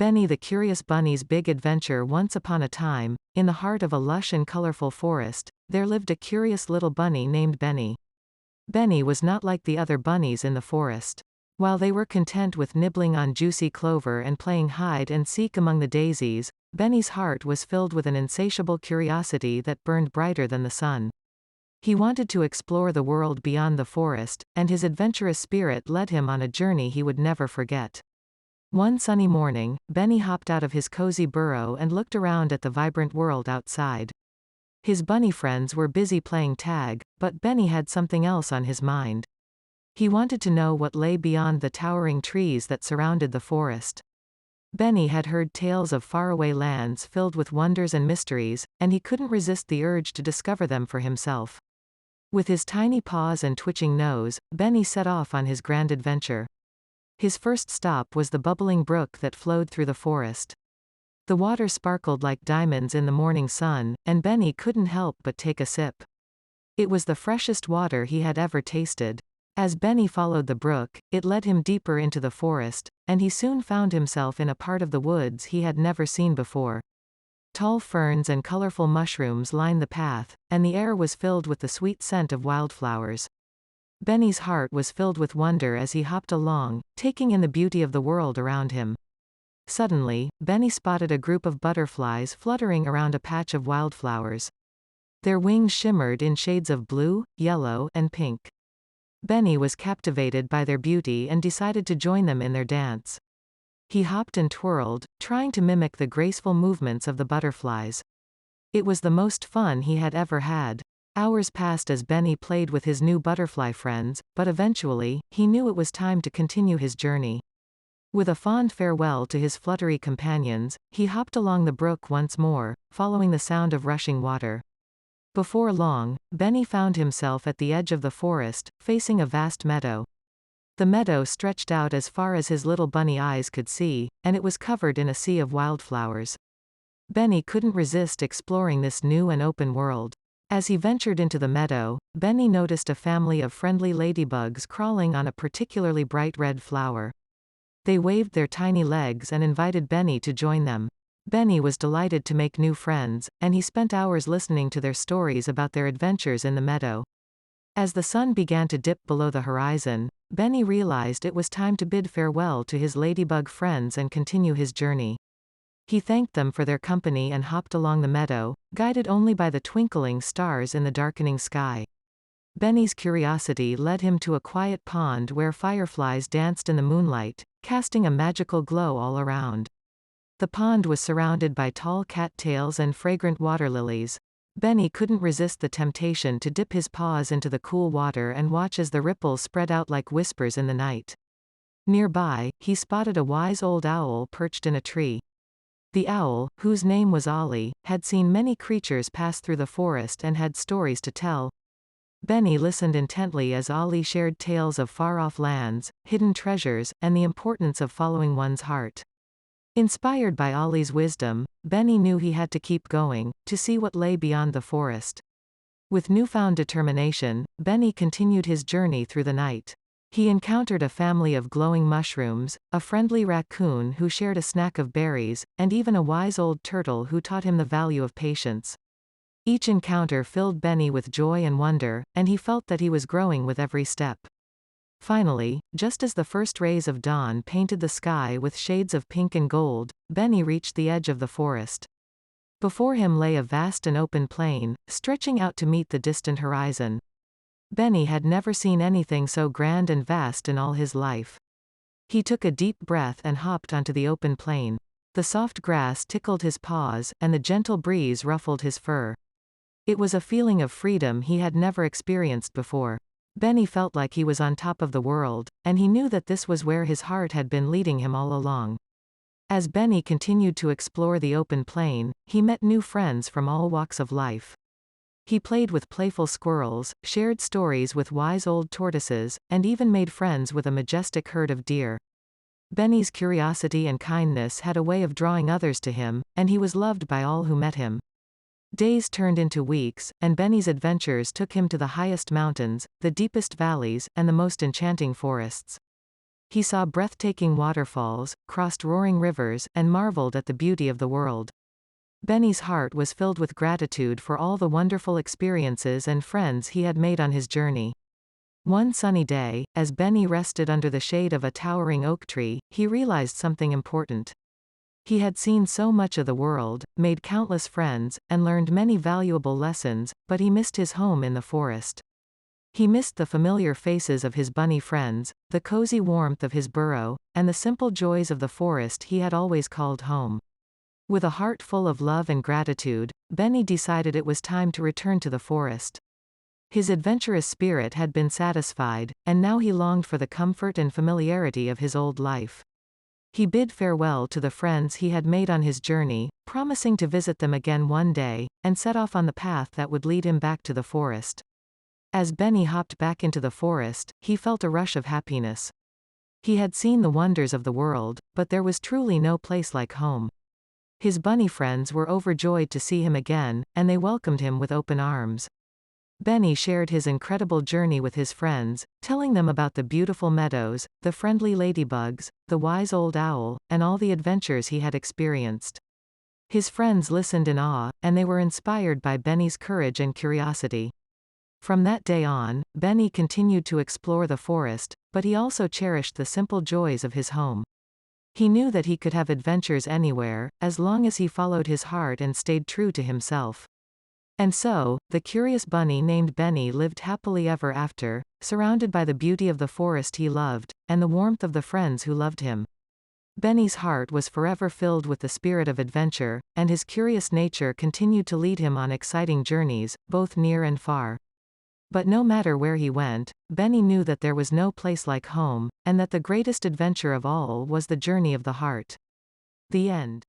Benny the Curious Bunny's big adventure. Once upon a time, in the heart of a lush and colorful forest, there lived a curious little bunny named Benny. Benny was not like the other bunnies in the forest. While they were content with nibbling on juicy clover and playing hide and seek among the daisies, Benny's heart was filled with an insatiable curiosity that burned brighter than the sun. He wanted to explore the world beyond the forest, and his adventurous spirit led him on a journey he would never forget. One sunny morning, Benny hopped out of his cozy burrow and looked around at the vibrant world outside. His bunny friends were busy playing tag, but Benny had something else on his mind. He wanted to know what lay beyond the towering trees that surrounded the forest. Benny had heard tales of faraway lands filled with wonders and mysteries, and he couldn't resist the urge to discover them for himself. With his tiny paws and twitching nose, Benny set off on his grand adventure. His first stop was the bubbling brook that flowed through the forest. The water sparkled like diamonds in the morning sun, and Benny couldn't help but take a sip. It was the freshest water he had ever tasted. As Benny followed the brook, it led him deeper into the forest, and he soon found himself in a part of the woods he had never seen before. Tall ferns and colorful mushrooms lined the path, and the air was filled with the sweet scent of wildflowers. Benny's heart was filled with wonder as he hopped along, taking in the beauty of the world around him. Suddenly, Benny spotted a group of butterflies fluttering around a patch of wildflowers. Their wings shimmered in shades of blue, yellow, and pink. Benny was captivated by their beauty and decided to join them in their dance. He hopped and twirled, trying to mimic the graceful movements of the butterflies. It was the most fun he had ever had. Hours passed as Benny played with his new butterfly friends, but eventually, he knew it was time to continue his journey. With a fond farewell to his fluttery companions, he hopped along the brook once more, following the sound of rushing water. Before long, Benny found himself at the edge of the forest, facing a vast meadow. The meadow stretched out as far as his little bunny eyes could see, and it was covered in a sea of wildflowers. Benny couldn't resist exploring this new and open world. As he ventured into the meadow, Benny noticed a family of friendly ladybugs crawling on a particularly bright red flower. They waved their tiny legs and invited Benny to join them. Benny was delighted to make new friends, and he spent hours listening to their stories about their adventures in the meadow. As the sun began to dip below the horizon, Benny realized it was time to bid farewell to his ladybug friends and continue his journey. He thanked them for their company and hopped along the meadow, guided only by the twinkling stars in the darkening sky. Benny's curiosity led him to a quiet pond where fireflies danced in the moonlight, casting a magical glow all around. The pond was surrounded by tall cattails and fragrant water lilies. Benny couldn't resist the temptation to dip his paws into the cool water and watch as the ripples spread out like whispers in the night. Nearby, he spotted a wise old owl perched in a tree. The owl, whose name was Ollie, had seen many creatures pass through the forest and had stories to tell. Benny listened intently as Ollie shared tales of far-off lands, hidden treasures, and the importance of following one's heart. Inspired by Ollie's wisdom, Benny knew he had to keep going, to see what lay beyond the forest. With newfound determination, Benny continued his journey through the night. He encountered a family of glowing mushrooms, a friendly raccoon who shared a snack of berries, and even a wise old turtle who taught him the value of patience. Each encounter filled Benny with joy and wonder, and he felt that he was growing with every step. Finally, just as the first rays of dawn painted the sky with shades of pink and gold, Benny reached the edge of the forest. Before him lay a vast and open plain, stretching out to meet the distant horizon. Benny had never seen anything so grand and vast in all his life. He took a deep breath and hopped onto the open plain. The soft grass tickled his paws, and the gentle breeze ruffled his fur. It was a feeling of freedom he had never experienced before. Benny felt like he was on top of the world, and he knew that this was where his heart had been leading him all along. As Benny continued to explore the open plain, he met new friends from all walks of life. He played with playful squirrels, shared stories with wise old tortoises, and even made friends with a majestic herd of deer. Benny's curiosity and kindness had a way of drawing others to him, and he was loved by all who met him. Days turned into weeks, and Benny's adventures took him to the highest mountains, the deepest valleys, and the most enchanting forests. He saw breathtaking waterfalls, crossed roaring rivers, and marveled at the beauty of the world. Benny's heart was filled with gratitude for all the wonderful experiences and friends he had made on his journey. One sunny day, as Benny rested under the shade of a towering oak tree, he realized something important. He had seen so much of the world, made countless friends, and learned many valuable lessons, but he missed his home in the forest. He missed the familiar faces of his bunny friends, the cozy warmth of his burrow, and the simple joys of the forest he had always called home. With a heart full of love and gratitude, Benny decided it was time to return to the forest. His adventurous spirit had been satisfied, and now he longed for the comfort and familiarity of his old life. He bid farewell to the friends he had made on his journey, promising to visit them again one day, and set off on the path that would lead him back to the forest. As Benny hopped back into the forest, he felt a rush of happiness. He had seen the wonders of the world, but there was truly no place like home. His bunny friends were overjoyed to see him again, and they welcomed him with open arms. Benny shared his incredible journey with his friends, telling them about the beautiful meadows, the friendly ladybugs, the wise old owl, and all the adventures he had experienced. His friends listened in awe, and they were inspired by Benny's courage and curiosity. From that day on, Benny continued to explore the forest, but he also cherished the simple joys of his home. He knew that he could have adventures anywhere, as long as he followed his heart and stayed true to himself. And so, the curious bunny named Benny lived happily ever after, surrounded by the beauty of the forest he loved, and the warmth of the friends who loved him. Benny's heart was forever filled with the spirit of adventure, and his curious nature continued to lead him on exciting journeys, both near and far. But no matter where he went, Benny knew that there was no place like home, and that the greatest adventure of all was the journey of the heart. The end.